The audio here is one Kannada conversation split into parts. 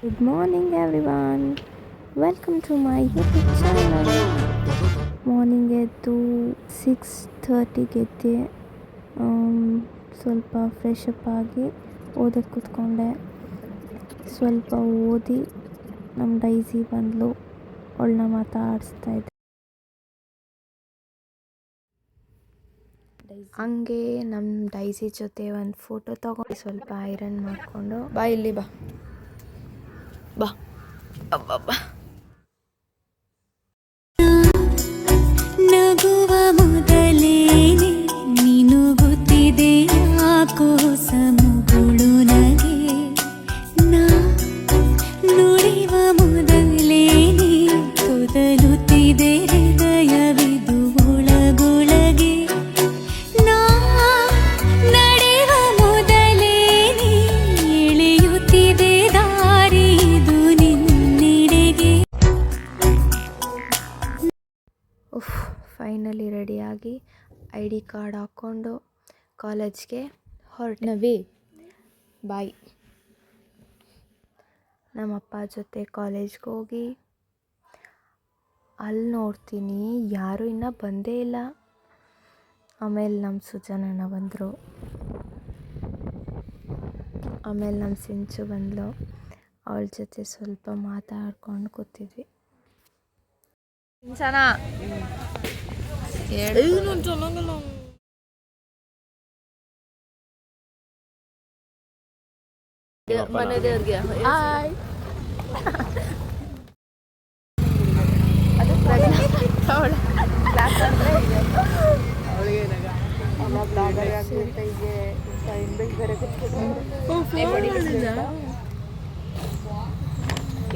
Good morning everyone. Welcome to my YouTube channel. Morning ಎದ್ದು 6:30ಗೆ ಎದ್ದೆ. ಸ್ವಲ್ಪ ಫ್ರೆಶ್ ಅಪ್ ಆಗಿ ಓದಕ್ಕೆ ಕೂತ್ಕೊಂಡೆ. ಸ್ವಲ್ಪ ಓದಿ ನಮ್ಮ ಡೈಸಿ ಬಂದಳು. ಅವಳನ್ನ ಮಾತಾಡಿಸ್ತಾ ಇದ್ದೆ. ಹಂಗೆ ನಮ್ಮ ಡೈಸಿ ಜೊತೆ ಒಂದು ಫೋಟೋ ತಗೊಂಡು ಸ್ವಲ್ಪ ಐರನ್ ಮಾಡಿಕೊಂಡು ಬಾ ಇಲ್ಲಿ ಬಾ ಬಾ ಅಬ್ಬಬ್ಬಾ ನಗುವ ಮೊದಲೇನೆ ಮಿನುಗುತ್ತಿದೆ ಯಾಕೋ ಸಮುಗುಳು ನಗೆ ನಾ ನುಡಿವ ಮೊದಲೇನೆ ತೊದಲುತ್ತಿದೆ ಹೃದಯವಿದು ಒಳಗೊಳಗೆ ನಾ ನಡೆವ ಮೊದಲೇನೆ ಎಳೆಯುತ್ತಿದೆ ದಾರಿದು ನಿನ್ನೆಡೆಗೆ. ಫೈನಲಿ ರೆಡಿಯಾಗಿ ID ಕಾರ್ಡ್ ಹಾಕ್ಕೊಂಡು ಕಾಲೇಜ್ಗೆ ಹೊರಟ್ನವಿ. ಬಾಯ್. ನಮ್ಮಪ್ಪ ಜೊತೆ ಕಾಲೇಜ್ಗೆ ಹೋಗಿ ಅಲ್ಲಿ ನೋಡ್ತೀನಿ ಯಾರೂ ಇನ್ನೂ ಬಂದೇ ಇಲ್ಲ. ಆಮೇಲೆ ನಮ್ಮ ಸುಜನಣ್ಣ ಬಂದರು. ಆಮೇಲೆ ನಮ್ಮ ಸಿಂಚು ಬಂದಳು. ಅವಳ ಜೊತೆ ಸ್ವಲ್ಪ ಮಾತಾಡ್ಕೊಂಡು ಕೂತಿದ್ವಿ. ಸಿಂಚನ ಮನೆ ದೇವ್ರಿಗೆ ಹಾಯ್. ಅದು ಕ್ಲಾಸ್ ಅಂದರೆ ಅವಳಿಗೆ ಎಲ್ಲ ಬ್ಲಾಗರ್ ಆಗ್ಲಿಂತ ಹೀಗೆ ಇನ್ಬಿಲ್ಟ್ ಬೇರೆ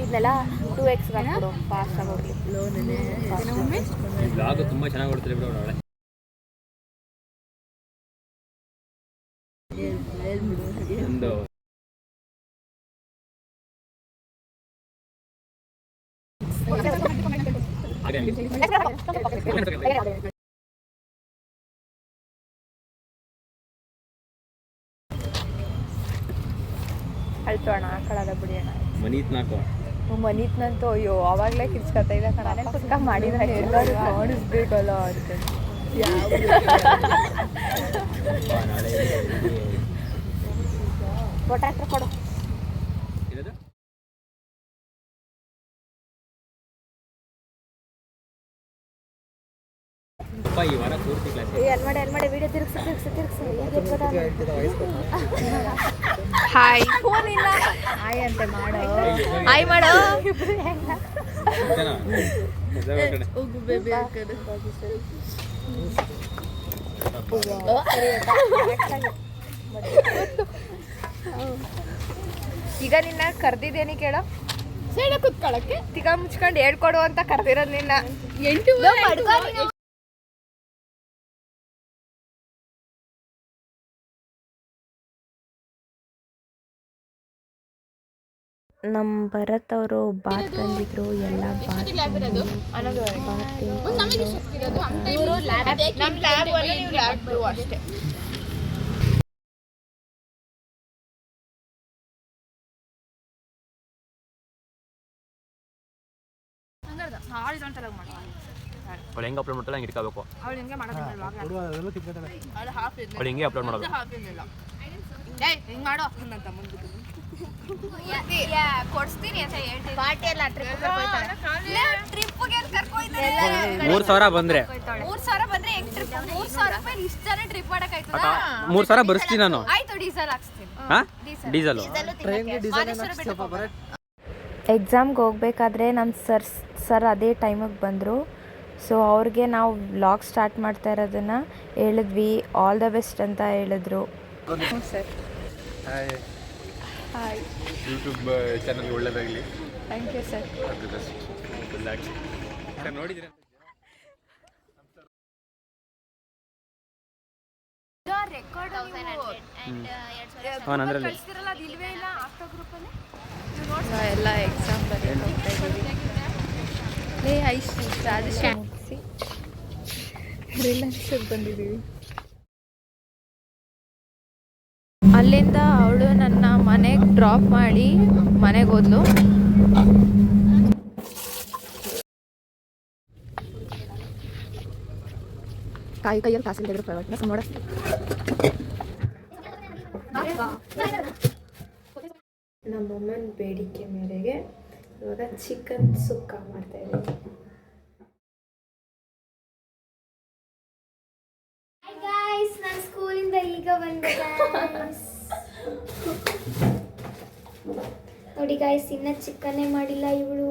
ಇದನ್ನೆಲ್ಲ 2x ಹಾಕ್ಬಿಡು ಫಾಸ್ಟಾಗಿ ಹೋಗ್ಲಿ. ಬ್ಲಾಗ್ ತುಂಬ ಚೆನ್ನಾಗಿ ಕೊಡ್ತೀರಿ ಬಿಡು ಅವಳೆ. ಒಂದು ಅಳ್ತೋಣ ಹಾಕೊಳ್ಳೋದ ಬಿಡಿ ಅಣ್ಣ. ಮನೀತ್ ನಾಲ್ಕು ಮನೀತ್ನಂತೂ ಅಯ್ಯೋ ಅವಾಗಲೇ ಕಿರ್ಚ್ಕೊತಾ ಇಲ್ಲ ಕಣ. ಪಕ್ಕ ಮಾಡಿದ್ರೆ ಎಲ್ಲರೂ ಕಾಣಿಸ್ಬೇಕಲ್ಲ ಅಂತ. ಟ್ರ್ಯಾಕ್ಟರ್ ಕೊಡು. ಈ ವಾರ ಪೂರ್ತಿ ಕ್ಲಾಸ್ ಎಲ್ ಮಾಡಿ ವಿಡಿಯೋ ತಿರುಗಿಸಿ ಹಾಯ್. ಫೋನಿಲ್ಲ ಹಾಯ್ ಅಂತೆ ಮಾಡೋ. ಹಾಯ್ ಮಾಡೋ. ಹೋಗು ಬೇಬಿ ಆ ಕಡೆ. ಈಗ ನಿನ್ನ ಕರ್ದಿದ್ದೇನೆ ಕೇಳೋ. ಸೈಡ ಕುತ್ಕೊಳ್ಳಕ್ಕೆ ತಿಗ ಮುಚ್ಕೊಂಡು ಹೇಳ್ಕೊಡು ಅಂತ ಕರ್ದಿರೋದು ನಿನ್ನ. 8 ನಮ್ಮ ಭರತ್ ಅವರು ಬಾತ್ ತಂದಿದ್ರು. ಎಲ್ಲ ಬಾತ್ ಅಷ್ಟೇ. ಅವಳು ಹೆಂಗೆ ಅಪ್ಲೋಡ್ ಮಾಡ್ತಾಳೆ ಹಂಗೆ ಇಟ್ಕೋಬೇಕು. ಅವಳು ಹಿಂಗೆ ಅಪ್ಲೋಡ್ ಮಾಡೋದು. ಕೊಡ್ಸ್ತೀನಿ ಅಂತ ಹೇಳ್ತೀನಿ. ಪಾರ್ಟಿ ಎಲ್ಲ ಟ್ರಿಪ್ಗೆ ಕರ್ಕೊಯ್ತಾರೆ. 3,000 ಬಂದ್ರೆ 3,000 ಬಂದ್ರೆ ಹೆಂಗ್ ಟ್ರಿಪ್? 3,000 ರೂಪಾಯಿ ಇಷ್ಟ ಜನ ಟ್ರಿಪ್ ಮಾಡಕ್ ಆಯ್ತದ? 3,000 ಬರ್ಸ್ತೀನಿ ನಾನು. ಆಯ್ತು ಡೀಸೆಲ್ ಹಾಕ್ಸ್ತೀನಿ. ಡೀಸೆಲ್ ಎಕ್ಸಾಮ್ಗೆ ಹೋಗ್ಬೇಕಾದ್ರೆ ನಮ್ಮ ಸರ್ ಅದೇ ಟೈಮಿಗೆ ಬಂದರು. ಸೊ ಅವ್ರಿಗೆ ನಾವು ವ್ಲಾಗ್ ಸ್ಟಾರ್ಟ್ ಮಾಡ್ತಾ ಇರೋದನ್ನು ಹೇಳಿದ್ವಿ. ಆಲ್ ದ ಬೆಸ್ಟ್ ಅಂತ ಹೇಳಿದ್ರು. Sir hi. ಯೂಟ್ಯೂಬ್ ಚಾನಲ್ ಒಳ್ಳೆಯದಾಗಲಿ. Thank you sir. ನೋಡಿದ್ರೆ ಎಲ್ಲ ಎಕ್ಸಾಮ್ ಬರೆಯೋಕೆ ಹೋಗ್ತಾ ಇದ್ದೀವಿ. ಐಶು ರಾಜೇಶ್ ಮುಗಿಸಿ ರಿಲಯನ್ಸಿಗೆ ಬಂದಿದ್ದೀವಿ. ಅಲ್ಲಿಂದ ಅವಳು ನನ್ನ ಮನೆಗೆ ಡ್ರಾಪ್ ಮಾಡಿ ಮನೆಗೆ ಹೋದ್ಲು. ಕೈಯಲ್ಲಿ ಕಾಸಿಲ್ದಿದ್ರು ಪರವಾಗಿಲ್ಲ ನೋಡ. ನಮ್ಮಮ್ಮನ ಬೇಡಿಕೆ ಮೇರೆಗೆ ಇವಾಗ ಚಿಕನ್ ಸುಕ್ಕ ಮಾಡ್ತಾ ಇದ್ದೀನಿ. ನಾನು ಸ್ಕೂಲಿಂದ ಈಗ ಬಂದೆ ನೋಡಿ ಗಾಯ್ಸ್, ಇನ್ನ ಚಿಕನ್ನೇ ಮಾಡಿಲ್ಲ ಇವಳು.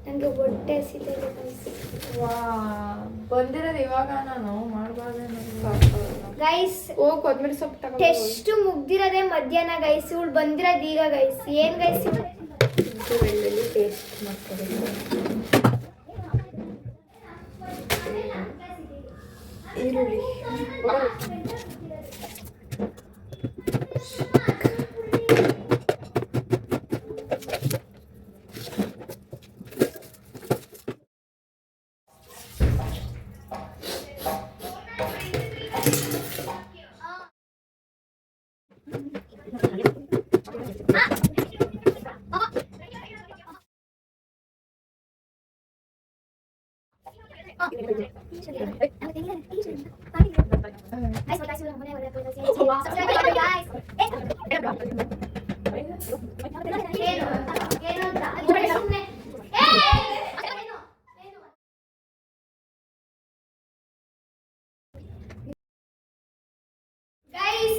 ನನಗೆ ಹೊಟ್ಟೆ ಹಸಿದೆ ವಾ ಬಂದಿರೋದು ಇವಾಗ ನಾನು ಮಾಡಬಾರ್ದು ಗೈಸ್. ಹೋಗಿ ಕೊತ್ತಂಬರಿ ಸೊಪ್ಪು ತಗೋ. ಟೆಸ್ಟ್ ಮುಗ್ದಿರೋದೇ ಮಧ್ಯಾಹ್ನ ಗೈಸ್, ಇವಳು ಬಂದಿರೋದು ಈಗ ಗೈಸ್. ಏನ್ ಗೈಸ್ ಬೆಳ್ಳುಳ್ಳಿ ಪೇಸ್ಟ್ ಮಾಡ್ಕೋಬೇಕು. ಈರುಳ್ಳಿ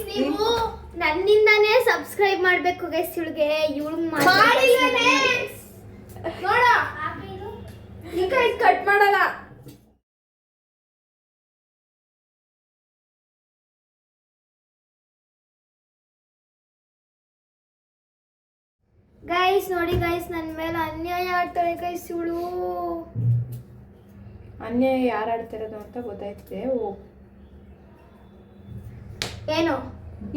ನೀವು ನನ್ನಿಂದಾನೇ ಸಬ್ಸ್ಕ್ರೈಬ್ ಮಾಡ್ಬೇಕು ಗೈಸ್. ಇವಳಿಗೆ ನೋಡ ಈಗ ಕಟ್ ಮಾಡಲ್ಲ. ಗೈಸ್ ನೋಡಿ ಗೈಸ್, ನನ್ನ ಮೇಲೆ ಅನ್ಯಾಯ ಆಡ್ತಾಳೆ ಗೈಸ್ ಇವಳು. ಅನ್ಯಾಯ ಯಾರು ಆಡ್ತಿರೋದು ಅಂತ ಗೊತ್ತಾಯ್ತಿದೆ. ಏನು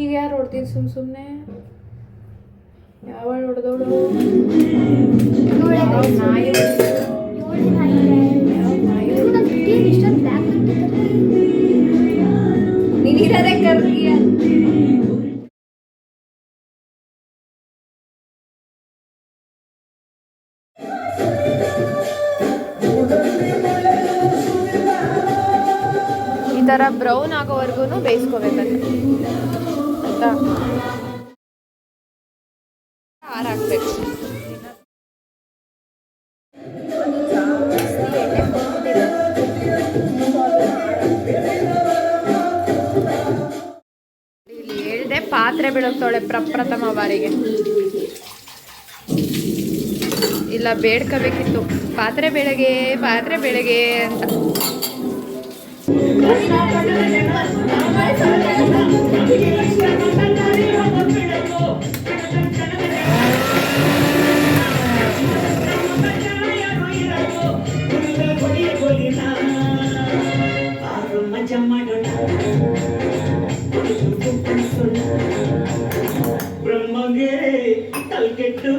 ಈಗ ಯಾರು ಹೊಡ್ತೀನಿ ಸುಮ್ಮನೆ? ಯಾವಳು ಹೊಡೆದವಳು? ನೀನಿರೋದೇ ಕರ್ಗಿಯ. ಈ ಥರ ಬ್ರೌನ್ ಆಗೋವರೆಗೂ ಬೇಯಿಸ್ಕೋಬೇಕಂತೆ ಆಯ್ತಾ. ಹಾರ ಹಾಕ್ಬೇಕು. ಇಲ್ಲಿ ಹೇಳಿದೆ ಪಾತ್ರೆ ಬೀಳುತ್ತೋಳೆ ಪ್ರಪ್ರಥಮ ಬಾರಿಗೆ. ಇಲ್ಲ ಬೇಡ್ಕೋಬೇಕಿತ್ತು ಪಾತ್ರೆ ಬೆಳಗ್ಗೆ ಅಂತ. ಬ್ರಹ್ಮಗೆ ತಲ್ಕೆಟ್ಟು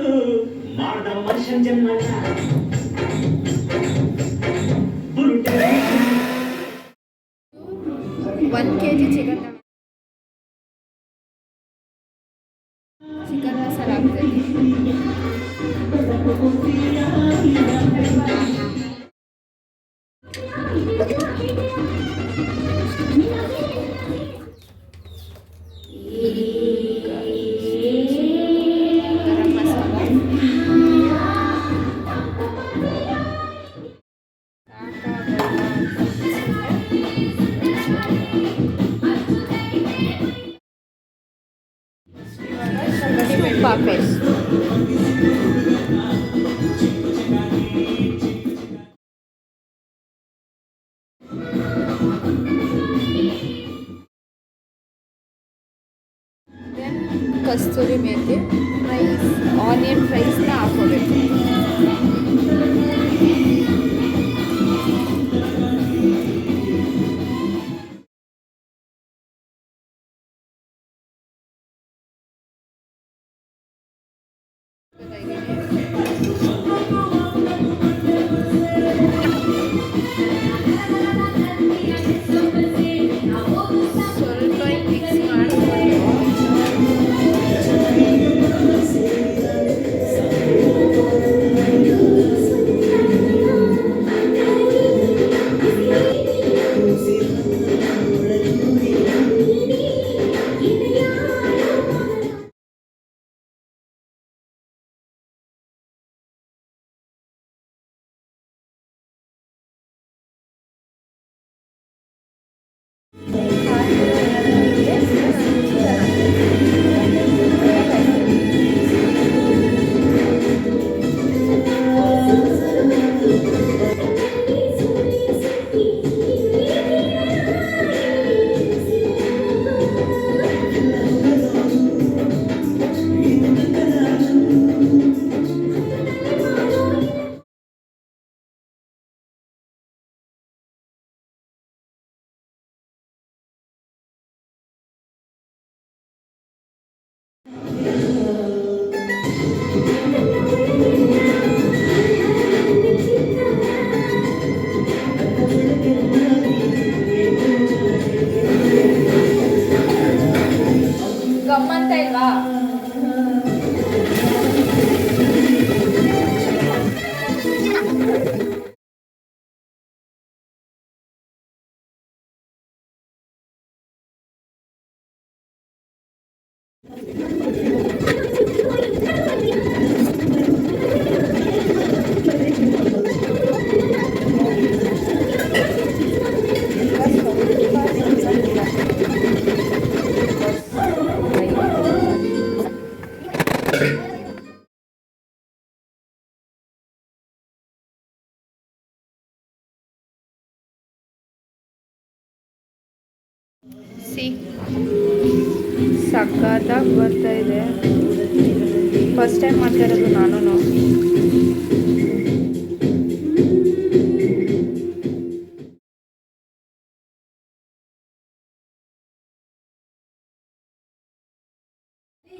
ಮಾಡ್ದ ಮನುಷ್ಯನ ಜನ್ಮ 1 kg ಚಿಕನ್ ಮಸಾಲ ಹಾಕ್ತೀನಿ. ಗರಂ ಮಸಾಲ, ಉಪ್ಪು ಹಾಕ್ಬೇಕು. ಕಸ್ತೂರಿ ಮೇಥಿ, ರೈಸ್, ಆನಿಯನ್ ರೈಸ್ನ ಹಾಕೋಬೇಕು. ಸ್ವಲ್ಪ ಮಿಕ್ಸ್ ಮಾಡಿಕೊಂಡು ಸಿ ಸಕ್ಕತ್ತಾಗಿ ಬರ್ತಾ ಇದೆ. ಫಸ್ಟ್ ಟೈಮ್ ಮಾಡ್ತಾ ಇರೋದು ನಾನು.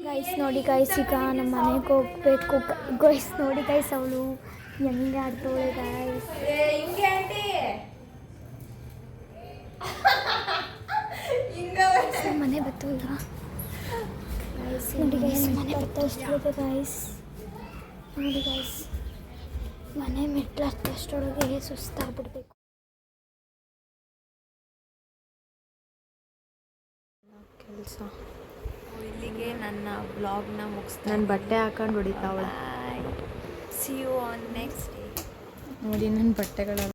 ಗೈಸ್ ನೋಡಿ ಗೈಸ್, ಈಗ ನಮ್ಮ ಮನೆಗೆ ಹೋಗ್ಬೇಕು. ಗೈಸ್ ನೋಡಿ ಗೈಸ್, ಅವಳು ಹೆಂಗೆ ಆಡ್ತಾಳೆ ಗೈಸ್. ಮನೆ ಬತ್ತಲ್ಲ ಗೈಸ್, ನೋಡಿ ಗೈಸ್ ಮನೆ ಬತ್ತಷ್ಟೊಳಗೆ ಗೈಸ್, ನೋಡಿ ಗೈಸ್ ಮನೆ ಮೆಟ್ಲು ಹತ್ತಷ್ಟೊಳಗೆ ಸುಸ್ತಾಗ್ಬಿಡ್ಬೇಕು. ಕೆಲಸ ಇಲ್ಲಿಗೆ ನನ್ನ ಬ್ಲಾಗ್ನ ಮುಗಿಸ್ತಾ. ನನ್ನ ಬಟ್ಟೆ ಹಾಕೊಂಡು ಹೊಡಿತಾವಳೆ. See you on next day. ನೋಡಿ ನನ್ನ ಬಟ್ಟೆಗಳ